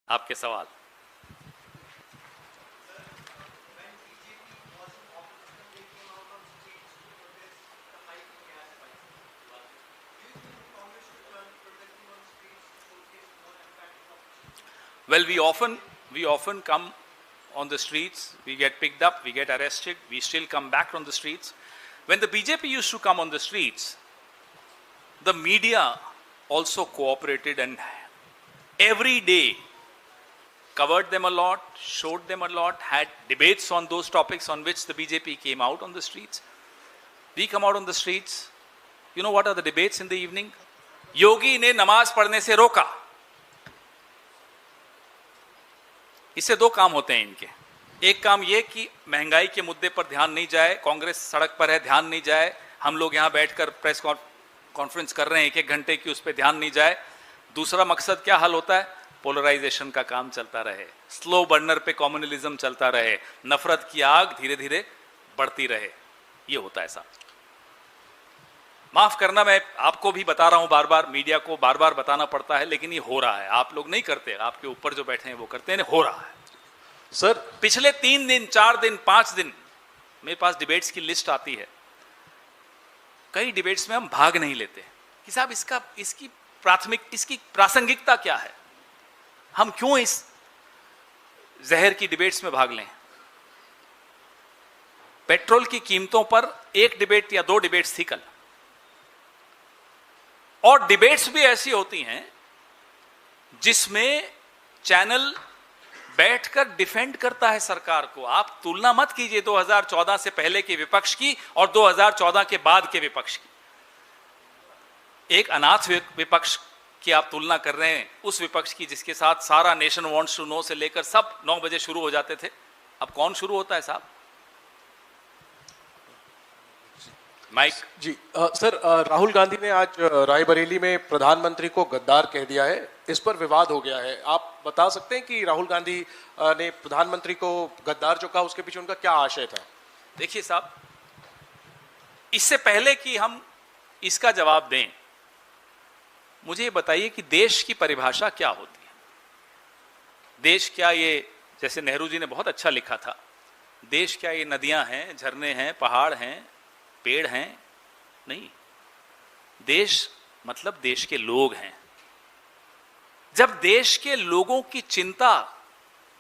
आपके सवाल। Well, we often come on the streets, we get picked up, we get arrested, we still come back on the streets. When the BJP used to come on the streets, the media also cooperated and every day covered them a lot, showed them a lot, had debates on those topics on which the BJP came out on the streets. We come out on the streets. You know what are the debates in the evening? योगी ने नमाज पढ़ने से रोका। इससे दो काम होते हैं इनके। एक काम ये कि महंगाई के मुद्दे पर ध्यान नहीं जाए, कांग्रेस सड़क पर है, ध्यान नहीं जाए, हम लोग यहां बैठकर प्रेस कॉन्फ्रेंस कर रहे हैं 1-1 घंटे की, उस पर ध्यान नहीं जाए। दूसरा मकसद क्या हल होता है? पोलराइजेशन का काम चलता रहे, स्लो बर्नर पे कम्युनलिज्म चलता रहे, नफरत की आग धीरे धीरे बढ़ती रहे। ये होता है साहब। माफ करना, मैं आपको भी बता रहा हूं, बार बार मीडिया को बार बार बताना पड़ता है, लेकिन ये हो रहा है। आप लोग नहीं करते, आपके ऊपर जो बैठे हैं वो करते हैं, हो रहा है। सर, पिछले 3 दिन, 4 दिन, 5 दिन मेरे पास डिबेट्स की लिस्ट आती है। कई डिबेट्स में हम भाग नहीं लेते कि साहब इसकी प्रासंगिकता क्या है, हम क्यों इस जहर की डिबेट्स में भाग लें। पेट्रोल की कीमतों पर 1 डिबेट या 2 डिबेट्स थी कल, और डिबेट्स भी ऐसी होती हैं जिसमें चैनल बैठकर डिफेंड करता है सरकार को। आप तुलना मत कीजिए 2014 से पहले के विपक्ष की और 2014 के बाद के विपक्ष की। एक अनाथ विपक्ष की आप तुलना कर रहे हैं उस विपक्ष की जिसके साथ सारा नेशन वांट्स टू नो से लेकर सब 9 बजे शुरू हो जाते थे। अब कौन शुरू होता है साहब? माइक जी। सर, राहुल गांधी ने आज रायबरेली में प्रधानमंत्री को गद्दार कह दिया है, इस पर विवाद हो गया है। आप बता सकते हैं कि राहुल गांधी ने प्रधानमंत्री को गद्दार जो कहा उसके पीछे उनका क्या आशय था? देखिए साहब, इससे पहले कि हम इसका जवाब दें, मुझे ये बताइए कि देश की परिभाषा क्या होती है। देश क्या ये, जैसे नेहरू जी ने बहुत अच्छा लिखा था, देश क्या ये नदियां हैं, झरने हैं, पहाड़ हैं, पेड़ हैं? नहीं। देश मतलब देश के लोग हैं। जब देश के लोगों की चिंता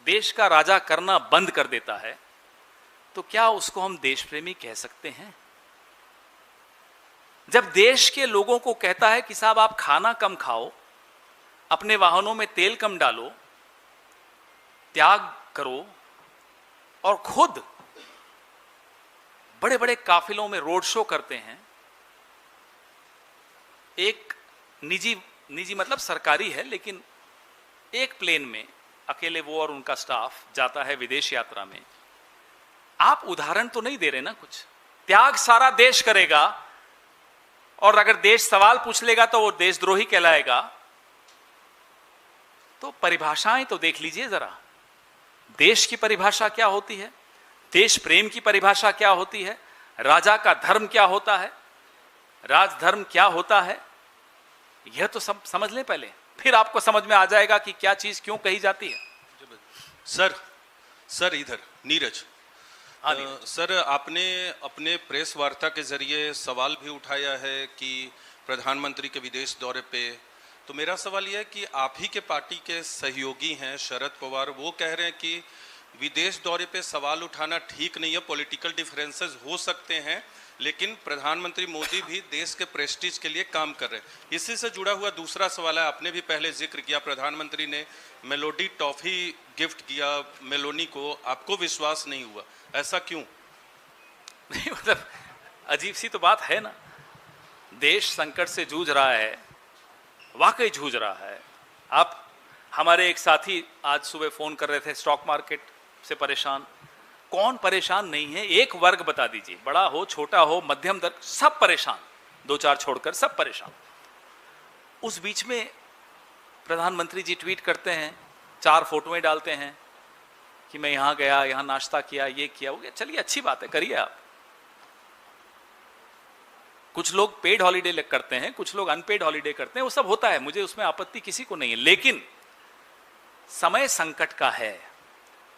देश का राजा करना बंद कर देता है तो क्या उसको हम देश प्रेमी कह सकते हैं? जब देश के लोगों को कहता है कि साहब आप खाना कम खाओ, अपने वाहनों में तेल कम डालो, त्याग करो, और खुद बड़े बड़े काफिलों में रोड शो करते हैं। एक निजी मतलब सरकारी है, लेकिन एक प्लेन में अकेले वो और उनका स्टाफ जाता है विदेश यात्रा में। आप उदाहरण तो नहीं दे रहे ना कुछ। त्याग सारा देश करेगा, और अगर देश सवाल पूछ लेगा तो वो देशद्रोही कहलाएगा। तो परिभाषाएं तो देख लीजिए जरा। देश की परिभाषा क्या होती है, देश प्रेम की परिभाषा क्या होती है, राजा का धर्म क्या होता है, राजधर्म क्या होता है, यह तो सब समझ लें पहले, फिर आपको समझ में आ जाएगा कि क्या चीज क्यों कही जाती है। सर इधर नीरज। सर, आपने अपने प्रेस वार्ता के जरिए सवाल भी उठाया है कि प्रधानमंत्री के विदेश दौरे पे, तो मेरा सवाल यह है कि आप ही के पार्टी के सहयोगी हैं शरद पवार, वो कह रहे हैं कि विदेश दौरे पे सवाल उठाना ठीक नहीं है, पॉलिटिकल डिफरेंसेस हो सकते हैं, लेकिन प्रधानमंत्री मोदी भी देश के प्रेस्टीज के लिए काम कर रहे हैं। इसी से जुड़ा हुआ दूसरा सवाल है, आपने भी पहले जिक्र किया प्रधानमंत्री ने मेलोडी टॉफी गिफ्ट किया मेलोनी को, आपको विश्वास नहीं हुआ, ऐसा क्यों? नहीं, मतलब अजीब सी तो बात है ना। देश संकट से जूझ रहा है, वाकई जूझ रहा है। आप, हमारे एक साथी आज सुबह फोन कर रहे थे, स्टॉक मार्केट से परेशान। कौन परेशान नहीं है? एक वर्ग बता दीजिए, बड़ा हो, छोटा हो, मध्यम वर्ग, सब परेशान, 2-4 छोड़कर सब परेशान। उस बीच में प्रधानमंत्री जी ट्वीट करते हैं, 4 फोटोएं डालते हैं कि मैं यहां गया, यहां नाश्ता किया, ये किया, वो किया। चलिए अच्छी बात है, करिए आप। कुछ लोग पेड हॉलीडे करते हैं, कुछ लोग अनपेड हॉलीडे करते हैं, वो सब होता है, मुझे उसमें आपत्ति किसी को नहीं है। लेकिन समय संकट का है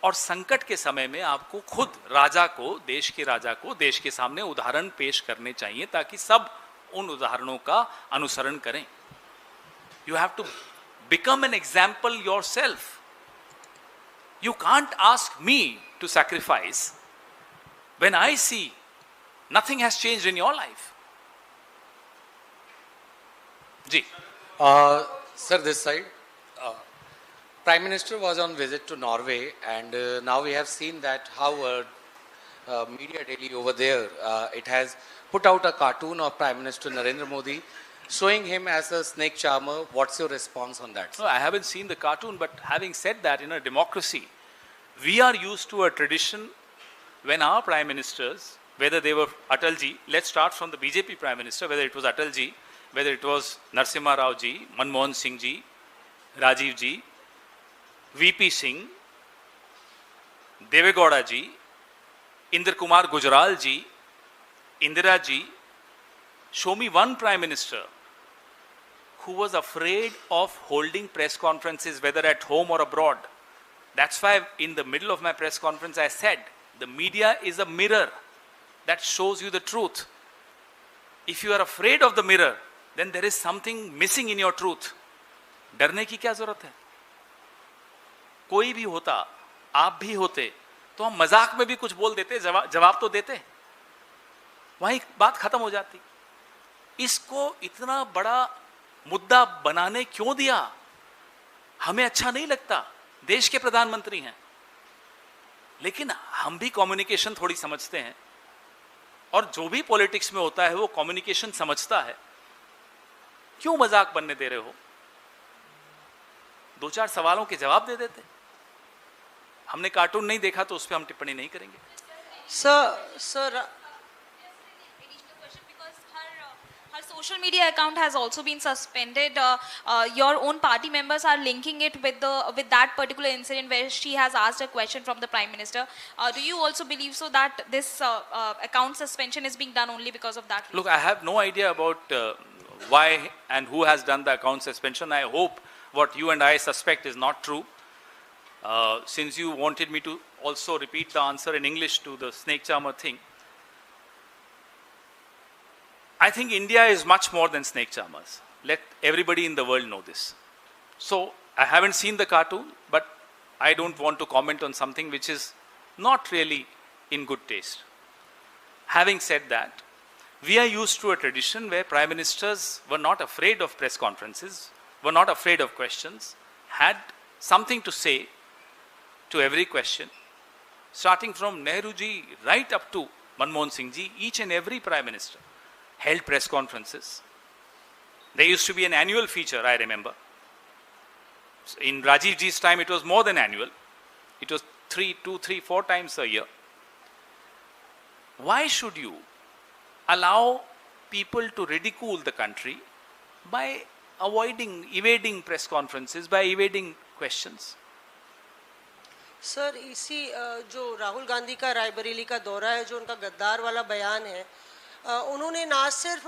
और संकट के समय में आपको खुद राजा को, देश के राजा को देश के सामने उदाहरण पेश करने चाहिए ताकि सब उन उदाहरणों का अनुसरण करें. You have to become an example yourself. You can't ask me to sacrifice when I see nothing has changed in your life. Ji. Sir, this side. Prime Minister was on visit to Norway, and now we have seen that how Media Daily over there, it has put out a cartoon of Prime Minister Narendra Modi showing him as a snake charmer. What's your response on that, sir? No, I haven't seen the cartoon, but having said that, in a democracy, we are used to a tradition when our prime ministers, whether they were Atalji, let's start from the BJP prime minister, whether it was Atalji, whether it was Narasimha Rao ji, Manmohan Singh ji, Rajiv ji, VP Singh, Devegowda ji, Indra Kumar Gujral ji, Indira ji, show me one prime minister who was afraid of holding press conferences, whether at home or abroad. That's why in the middle of my press conference I said, the media is a mirror that shows you the truth. If you are afraid of the mirror, then there is something missing in your truth. डरने की क्या जरूरत है? कोई भी होता, आप भी होते, तो हम मजाक में भी कुछ बोल देते, जवाब तो देते, वहीं बात खत्म हो जाती. इसको इतना बड़ा मुद्दा बनाने क्यों दिया? हमें अच्छा नहीं लगता, देश के प्रधानमंत्री हैं, लेकिन हम भी कम्युनिकेशन थोड़ी समझते हैं और जो भी पॉलिटिक्स में होता है वो कम्युनिकेशन समझता है. क्यों मजाक बनने दे रहे हो? दो चार सवालों के जवाब दे देते. हमने कार्टून नहीं देखा तो उस पर हम टिप्पणी नहीं करेंगे. Sir, her social media account has also been suspended. Your own party members are linking it with that particular incident where she has asked a question from the Prime Minister. Do you also believe so that this account suspension is being done only because of that? Look, I have no idea about why and who has done the account suspension. I hope what you and I suspect is not true. Since you wanted me to also repeat the answer in English to the snake charmer thing, I think India is much more than snake charmers. Let everybody in the world know this. So, I haven't seen the cartoon, but I don't want to comment on something which is not really in good taste. Having said that, we are used to a tradition where prime ministers were not afraid of press conferences, were not afraid of questions, had something to say to every question, starting from Nehru ji right up to Manmohan Singh ji. Each and every prime minister held press conferences. There used to be an annual feature, I remember. In Rajiv ji's time, it was more than annual. It was 2, 3, 4 times a year. Why should you allow people to ridicule the country by evading press conferences, by evading questions? Sir, इसी जो राहुल गांधी का रायबरेली का दौरा है, जो उनका गद्दार वाला बयान है, उन्होंने ना सिर्फ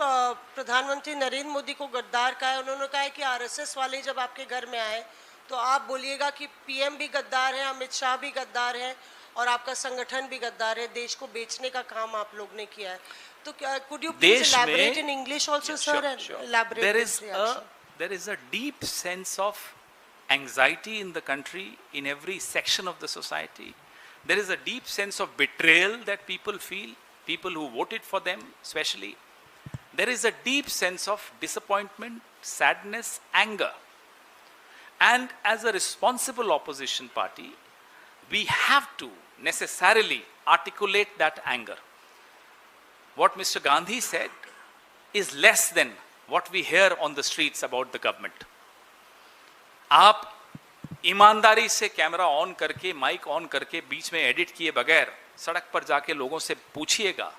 प्रधानमंत्री नरेंद्र मोदी को गद्दार कहा है, उन्होंने कहा है कि आरएसएस वाले जब आपके घर में आए तो आप बोलिएगा कि पीएम भी गद्दार है, अमित शाह भी गद्दार है और आपका संगठन भी गद्दार है. देश को बेचने का काम आप लोग ने किया है. तो could you please elaborate in English also, sir, and elaborate this reaction? There is a deep sense of anxiety in the country, in every section of the society. There is a deep sense of betrayal that people feel, people who voted for them especially. There is a deep sense of disappointment, sadness, anger. And as a responsible opposition party, we have to necessarily articulate that anger. What Mr. Gandhi said is less than what we hear on the streets about the government. आप ईमानदारी से camera on करके, mic on करके, बीच में edit किए बगैर सड़क पर जाके लोगों से पूछिएगा,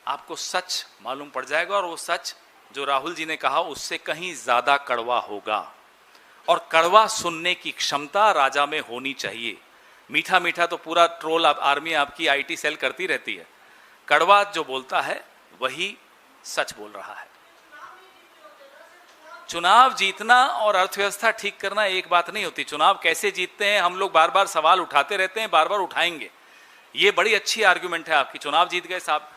आपको सच मालूम पड़ जाएगा. और वो सच जो राहुल जी ने कहा उससे कहीं ज्यादा कड़वा होगा. और कड़वा सुनने की क्षमता राजा में होनी चाहिए. मीठा मीठा तो पूरा ट्रोल आर्मी आपकी आईटी सेल करती रहती है. कड़वा जो बोलता है वही सच बोल रहा है. चुनाव जीतना और अर्थव्यवस्था ठीक करना एक बात नहीं होती। चुनाव कैसे जीतते हैं हम लोग बार बार सवाल उठाते रहते हैं, बार बार उठाएंगे। ये बड़ी अच्छी आर्ग्यूमेंट है आपकी, चुनाव जीत गए साहब,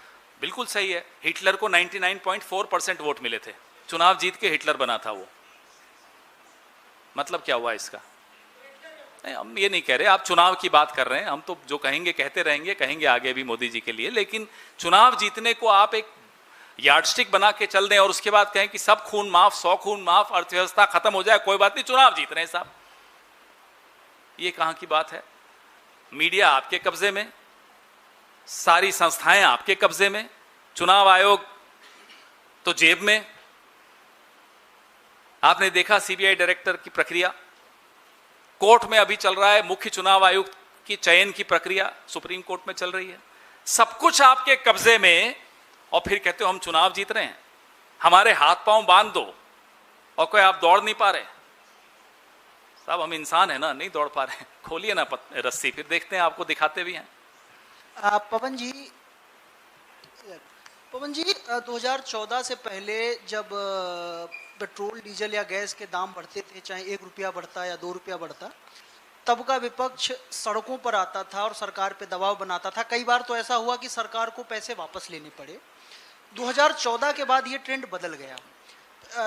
बिल्कुल सही है। हिटलर को 99.4% वोट मिले थे, चुनाव जीत के हिटलर बना था वो। मतलब क्या हुआ इसका? नहीं, हम ये नहीं कह रहे, आप चुनाव की बात कर रहे हैं, हम तो जो कहेंगे कहते रहेंगे, कहेंगे आगे भी मोदी जी के लिए। लेकिन चुनाव जीतने को आप एक यार्डस्टिक बना के चल दें और उसके बाद कहें कि सब खून माफ, 100 खून माफ, अर्थव्यवस्था खत्म हो जाए, कोई बात नहीं, चुनाव जीत रहे हैं साहब, ये कहां की बात है? मीडिया आपके कब्जे में, सारी संस्थाएं आपके कब्जे में, चुनाव आयोग तो जेब में। आपने देखा सीबीआई डायरेक्टर की प्रक्रिया कोर्ट में अभी चल रहा है, मुख्य चुनाव आयुक्त की चयन की प्रक्रिया सुप्रीम कोर्ट में चल रही है, सब कुछ आपके कब्जे में, और फिर कहते हो हम चुनाव जीत रहे हैं। हमारे हाथ पांव बांध दो और कोई आप दौड़ नहीं पा रहे साहब, हम इंसान है ना, नहीं दौड़ पा रहे, खोलिए ना रस्सी, फिर देखते हैं, आपको दिखाते भी हैं। पवन जी 2014 से पहले जब पेट्रोल डीजल या गैस के दाम बढ़ते थे, चाहे 1 रुपया बढ़ता या 2 रुपया बढ़ता, तब का विपक्ष सड़कों पर आता था और सरकार पे दबाव बनाता था। कई बार तो ऐसा हुआ कि सरकार को पैसे वापस लेने पड़े। 2014 के बाद ये ट्रेंड बदल गया।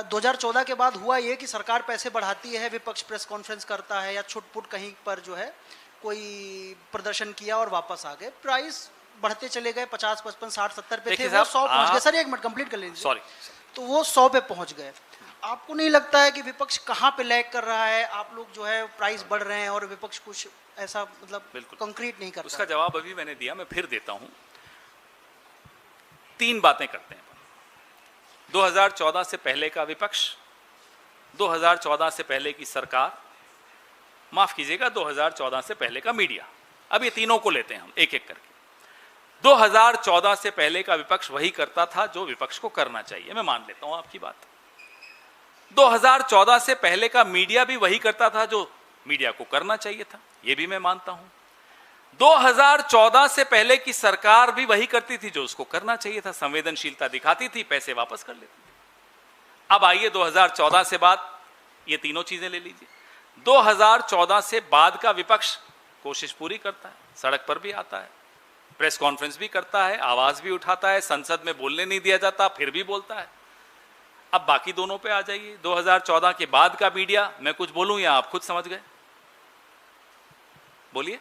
2014 के बाद हुआ ये कि सरकार पैसे बढ़ाती है, विपक्ष प्रेस कॉन्फ्रेंस करता है या छुटपुट कहीं पर जो है कोई प्रदर्शन किया और वापस आ गए, प्राइस बढ़ते चले गए, 50, 55, 60, 70 पे थे, वो 100 पहुंच गए। सर एक मिनट कंप्लीट कर लीजिए। सॉरी। तो वो 100 पे पहुंच गए। आपको नहीं लगता है कि विपक्ष कहाँ पे लैग कर रहा है? आप लोग जो है प्राइस बढ़ रहे हैं और विपक्ष कुछ ऐसा मतलब कंक्रीट नहीं कर रहा। उसका जवाब अभी मैंने दिया, मैं फिर देता हूं। 3 बातें करते हैं। 2014 से पहले का विपक्ष, 2014 से पहले की सरकार, माफ कीजिएगा 2014 से पहले का मीडिया, अब ये तीनों को लेते हैं हम एक एक करके। 2014 से पहले का विपक्ष वही करता था जो विपक्ष को करना चाहिए, मैं मान लेता हूं आपकी बात। 2014 से पहले का मीडिया भी वही करता था जो मीडिया को करना चाहिए था, यह भी मैं मानता हूं। 2014 से पहले की सरकार भी वही करती थी जो उसको करना चाहिए था, संवेदनशीलता दिखाती थी, पैसे वापस कर लेती थी। अब आइए 2014 से बाद, ये तीनों चीजें ले लीजिए। 2014 से बाद का विपक्ष कोशिश पूरी करता है, सड़क पर भी आता है, प्रेस कॉन्फ्रेंस भी करता है, आवाज भी उठाता है, संसद में बोलने नहीं दिया जाता फिर भी बोलता है। अब बाकी दोनों पे आ जाइए। 2014 के बाद का मीडिया, मैं कुछ बोलूं या आप खुद समझ गए? बोलिए,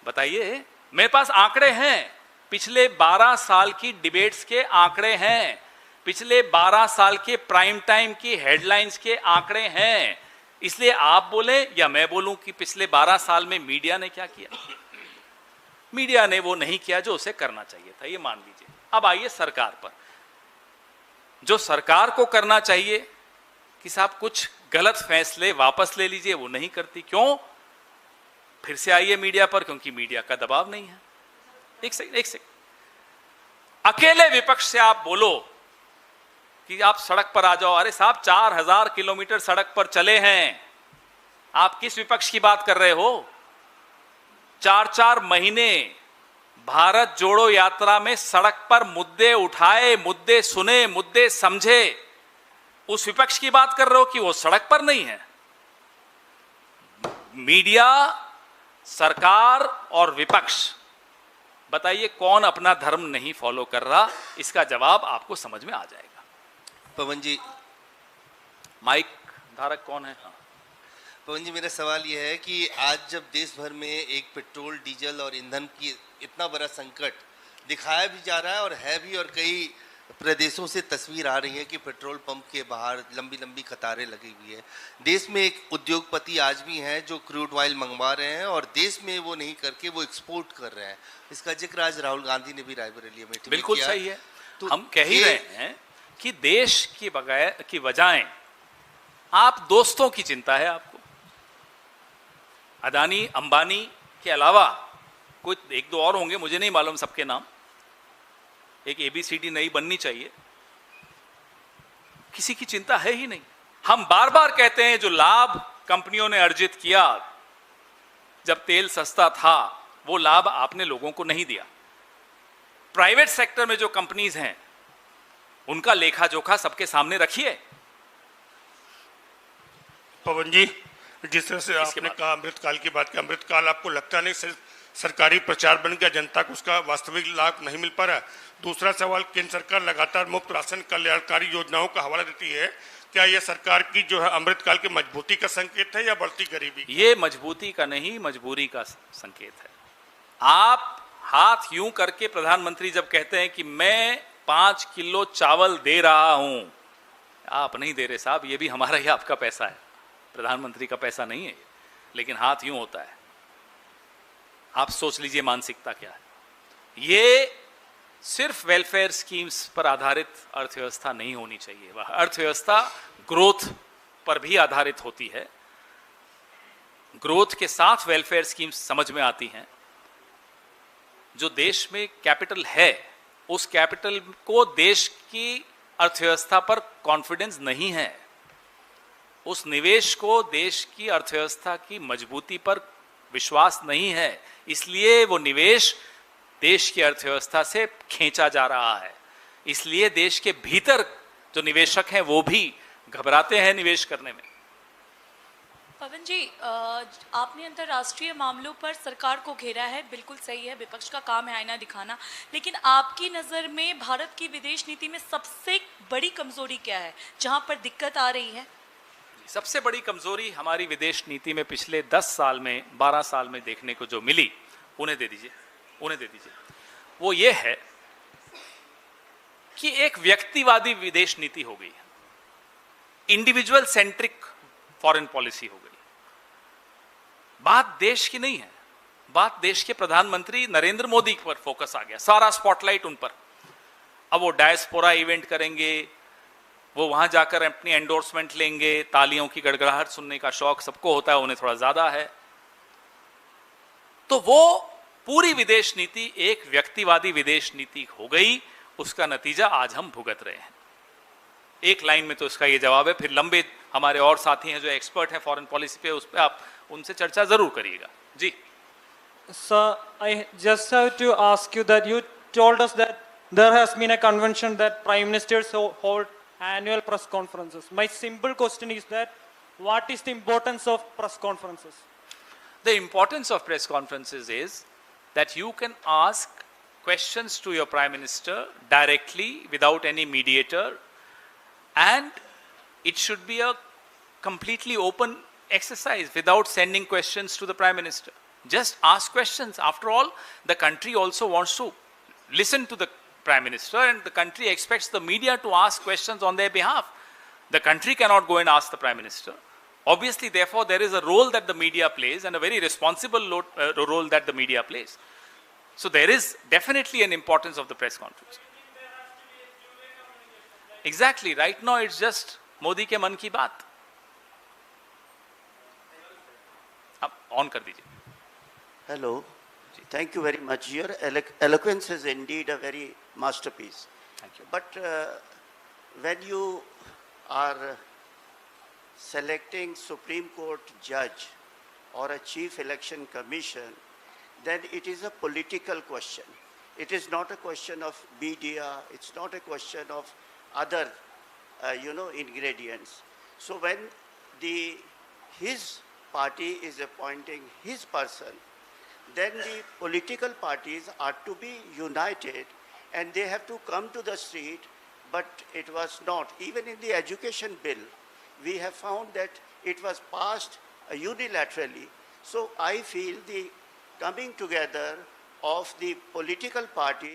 बताइए। मेरे पास आंकड़े हैं, पिछले 12 साल की डिबेट्स के आंकड़े हैं, पिछले 12 साल के प्राइम टाइम की हेडलाइंस के आंकड़े हैं। इसलिए आप बोले या मैं बोलूं कि पिछले 12 साल में मीडिया ने क्या किया? मीडिया ने वो नहीं किया जो उसे करना चाहिए था, ये मान लीजिए। अब आइए सरकार पर। जो सरकार को करना चाहिए कि साहब कुछ गलत फैसले वापस ले लीजिए, वो नहीं करती। क्यों? फिर से आइए मीडिया पर, क्योंकि मीडिया का दबाव नहीं है। एक सेकंड। अकेले विपक्ष से आप बोलो कि आप सड़क पर आ जाओ, अरे साहब 4000 किलोमीटर सड़क पर चले हैं, आप किस विपक्ष की बात कर रहे हो? 4-4 महीने भारत जोड़ो यात्रा में सड़क पर मुद्दे उठाए, मुद्दे सुने, मुद्दे समझे, उस विपक्ष की बात कर रहे हो कि वो सड़क पर नहीं है? मीडिया, सरकार और विपक्ष, बताइए कौन अपना धर्म नहीं फॉलो कर रहा? इसका जवाब आपको समझ में आ जाएगा। पवन जी, माइक धारक कौन है? पवन जी, मेरा सवाल यह है कि आज जब देश भर में एक पेट्रोल, डीजल और ईंधन की इतना बड़ा संकट दिखाया भी जा रहा है और है भी, और कई प्रदेशों से तस्वीर आ रही है कि पेट्रोल पंप के बाहर लंबी लंबी कतारें लगी हुई है। देश में एक उद्योगपति आज भी हैं जो क्रूड ऑयल मंगवा रहे हैं और देश में वो नहीं करके वो एक्सपोर्ट कर रहे हैं। इसका जिक्र आज राहुल गांधी ने भी रायबरेली में बिल्कुल सही है। तो हम कह ही रहे हैं कि देश की बजाय आप दोस्तों की चिंता है आपको। अदानी, अंबानी के अलावा कोई 1-2 और होंगे, मुझे नहीं मालूम सबके नाम। एक ABCD नई बननी चाहिए, किसी की चिंता है ही नहीं। हम बार बार कहते हैं जो लाभ कंपनियों ने अर्जित किया जब तेल सस्ता था, वो लाभ आपने लोगों को नहीं दिया। प्राइवेट सेक्टर में जो कंपनीज हैं उनका लेखा जोखा सबके सामने रखिए। पवन जी, जिस तरह से आपने कहा अमृतकाल की बात की, अमृतकाल आपको लगता नहीं सरकारी प्रचार बन गया, जनता को उसका वास्तविक लाभ नहीं मिल पा रहा? दूसरा सवाल, केंद्र सरकार लगातार मुफ्त राशन कल्याणकारी योजनाओं का हवाला देती है, क्या यह सरकार की जो है अमृतकाल की मजबूती का संकेत है या बढ़ती गरीबी? ये मजबूती का नहीं, मजबूरी का संकेत है। आप हाथ यूं करके प्रधानमंत्री जब कहते हैं कि मैं 5 किलो चावल दे रहा हूं, आप नहीं दे रहे साहब, ये भी हमारा ही आपका पैसा है, प्रधानमंत्री का पैसा नहीं है, लेकिन हाथ यूं होता है। आप सोच लीजिए मानसिकता क्या है। ये सिर्फ वेलफेयर स्कीम्स पर आधारित अर्थव्यवस्था नहीं होनी चाहिए। वह अर्थव्यवस्था ग्रोथ पर भी आधारित होती है। ग्रोथ के साथ वेलफेयर स्कीम्स समझ में आती हैं। जो देश में कैपिटल है, उस कैपिटल को देश की अर्थव्यवस्था पर कॉन्फिडेंस नहीं है, उस निवेश को देश की अर्थव्यवस्था की मजबूती पर विश्वास नहीं है, इसलिए वो निवेश देश की अर्थव्यवस्था से खींचा जा रहा है। इसलिए देश के भीतर जो निवेशक हैं वो भी घबराते हैं निवेश करने में। पवन जी, आपने अंतर्राष्ट्रीय मामलों पर सरकार को घेरा है, बिल्कुल सही है, विपक्ष का काम है आईना दिखाना, लेकिन आपकी नज़र में भारत की विदेश नीति में सबसे बड़ी कमजोरी क्या है, जहां पर दिक्कत आ रही है? सबसे बड़ी कमजोरी हमारी विदेश नीति में पिछले 10 साल में, 12 साल में देखने को जो मिली, उन्हें दे दीजिए, वो ये है कि एक व्यक्तिवादी विदेश नीति हो गई है, इंडिविजुअल सेंट्रिक फॉरेन पॉलिसी हो गई। बात देश की नहीं है, बात देश के प्रधानमंत्री नरेंद्र मोदी पर फोकस आ गया, सारा स्पॉटलाइट उन पर। अब वो डायस्पोरा इवेंट करेंगे, वो वहां जाकर अपनी एंडोर्समेंट लेंगे, तालियों की गड़गड़ाहट सुनने का शौक सबको होता है, उन्हें थोड़ा ज्यादा है। तो वो पूरी विदेश नीति एक व्यक्तिवादी विदेश नीति हो गई। उसका नतीजा आज हम भुगत रहे हैं। एक लाइन में तो इसका ये जवाब है, फिर लंबे हमारे और साथी हैं जो एक्सपर्ट हैं फॉरेन पॉलिसी पे, उस पर आप उनसे चर्चा जरूर करिएगा। जी Sir, I just have to ask you that you told us that there has been a convention that prime ministers hold annual press conferences. My simple question is that what is the importance of press conferences? The importance of press conferences is that you can ask questions to your prime minister directly without any mediator, and it should be a completely open exercise without sending questions to the prime minister. Just ask questions. After all, the country also wants to listen to the prime minister, and the country expects the media to ask questions on their behalf. The country cannot go and ask the prime minister. Obviously, therefore, there is a role that the media plays, and a very responsible role that the media plays. So there is definitely an importance of the press conference. Exactly. Right now, it's just Modi ke man ki baat. Ab on kar dijiye. Hello. Thank you very much. Your eloquence is indeed a very masterpiece. Thank you. But when you are selecting Supreme Court judge or a chief election commission, then it is a political question. It is not a question of media. It's not a question of other, ingredients. So when his party is appointing his person, then the political parties are to be united and they have to come to the street, but it was not. Even in the education bill, we have found that it was passed unilaterally. So I feel the coming together of the political parties